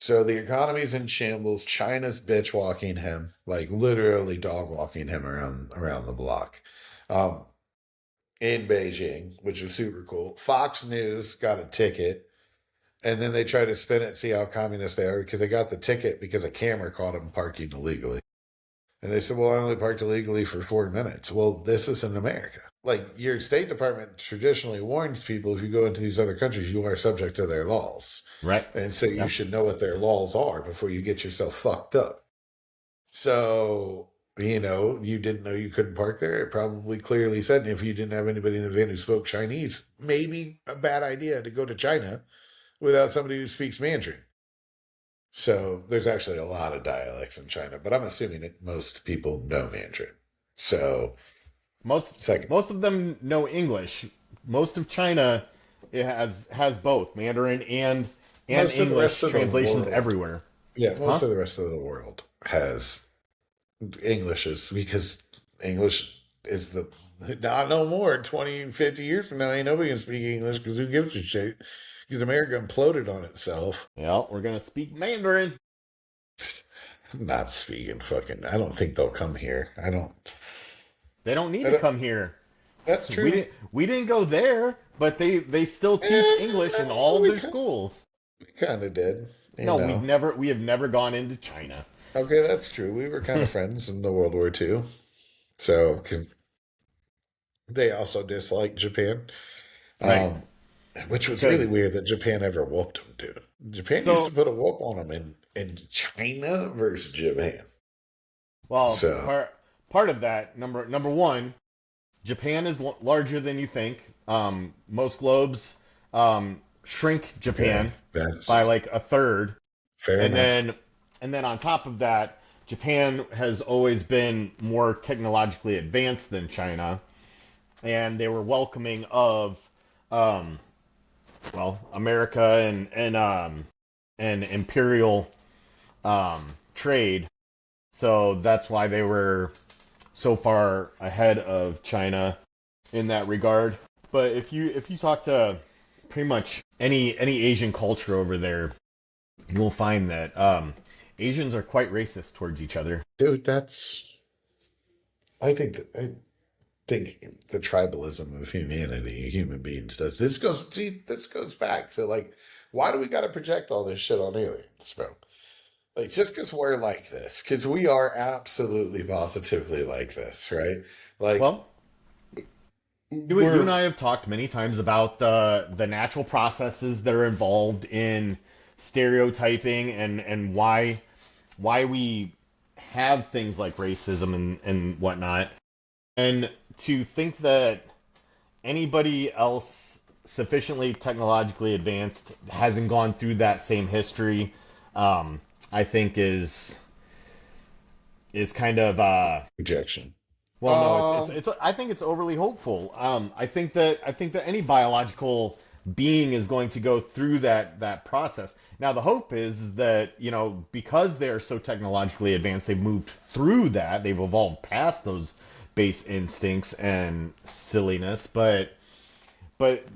So the economy's in shambles. China's bitch walking him, like literally dog walking him around the block. Um, in Beijing, which is super cool. Fox News got a ticket, and then they try to spin it, see how communist they are, because they got the ticket because a camera caught them parking illegally. And they said, well, I only parked illegally for 4 minutes. Well, this is in America. Like, your State Department traditionally warns people if you go into these other countries, you are subject to their laws. Right. And so you Yeah. should know what their laws are before you get yourself fucked up. So, you didn't know you couldn't park there. It probably clearly said, if you didn't have anybody in the van who spoke Chinese, maybe a bad idea to go to China without somebody who speaks Mandarin. So there's actually a lot of dialects in China, but I'm assuming that most people know Mandarin. So Most second, most of them know English. Most of China it has both Mandarin and most of the rest English of the translations world, everywhere. yeah, Huh? most of the rest of the world has Englishes because English is the not no more 20, 50 years from now. Ain't nobody can speak English because who gives a shit? Because America imploded on itself. Yeah, we're gonna speak Mandarin. I'm not speaking fucking. I don't think they'll come here. I don't. They don't need I to don't. come here. That's We true. didn't go there, but they still teach English in all of We their schools. kind of did, No, we have never gone into China. Okay, that's true. We were kind of friends in the World War II. So they also disliked Japan, Right. um, which was really Because weird that Japan ever whooped them, dude. Japan used to so put a whoop on them in China versus Japan. well So, part of that number one, Japan is larger than you think. Most globes shrink okay, Japan by that's like a third, fair and enough. then on top of that, Japan has always been more technologically advanced than China, and they were welcoming of um, America and imperial trade. So that's why they were so far ahead of China in that regard. But if you talk to pretty much any Asian culture over there, you will find that Asians are quite racist towards each other. Dude, that's. I think the tribalism of humanity, human beings does. This goes back to like, why do we got to project all this shit on aliens, bro? Like, just because we're like this, because we are absolutely positively like this, right? Like, Well, you and we're I have talked many times about the natural processes that are involved in stereotyping and why we have things like racism and whatnot. And to think that anybody else sufficiently technologically advanced hasn't gone through that same history, I think is kind of rejection. well, no, Um, I think it's overly hopeful. I think that any biological being is going to go through that process. Now, the hope is that because they are so technologically advanced, they've moved through that. They've evolved past those base instincts and silliness. But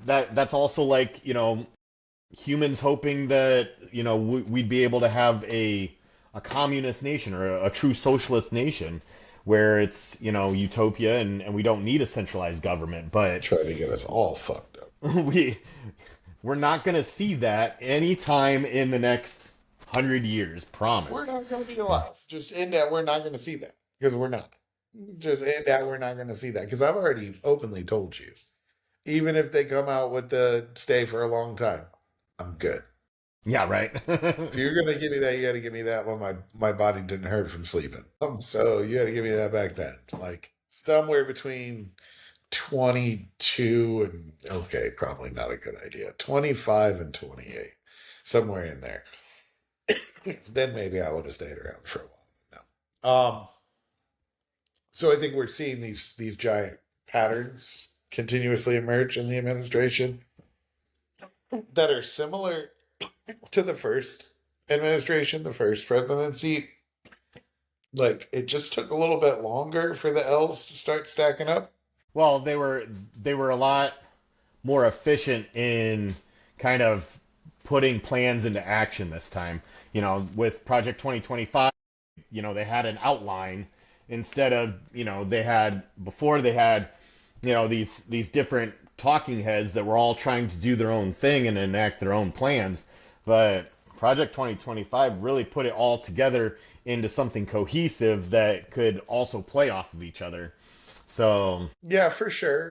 that's also like humans hoping that we'd be able to have a communist nation or a true socialist nation where it's utopia and we don't need a centralized government, but try to get us all fucked up. we we're not going to see that anytime in the next 100 years, We're promise. not going to be alive. Just in that we're not going to see that because we're not. Just in that we're not going to see that because I've already openly told you. Even if they come out with the stay for a long time, I'm good. Yeah, right. If you're gonna give me that, you got to give me that when my body didn't hurt from sleeping. So you got to give me that back then, like somewhere between 22 and okay, probably not a good idea. 25 and 28, somewhere in there. Then maybe I would have stayed around for a while. But no. So I think we're seeing these giant patterns continuously emerge in the administration that are similar to the first administration, the first presidency. Like it just took a little bit longer for the L's to start stacking up. Well, they were a lot more efficient in kind of putting plans into action this time. With Project 2025, they had an outline instead of, they had, these different talking heads that were all trying to do their own thing and enact their own plans. But Project 2025 really put it all together into something cohesive that could also play off of each other. So, Yeah, for sure.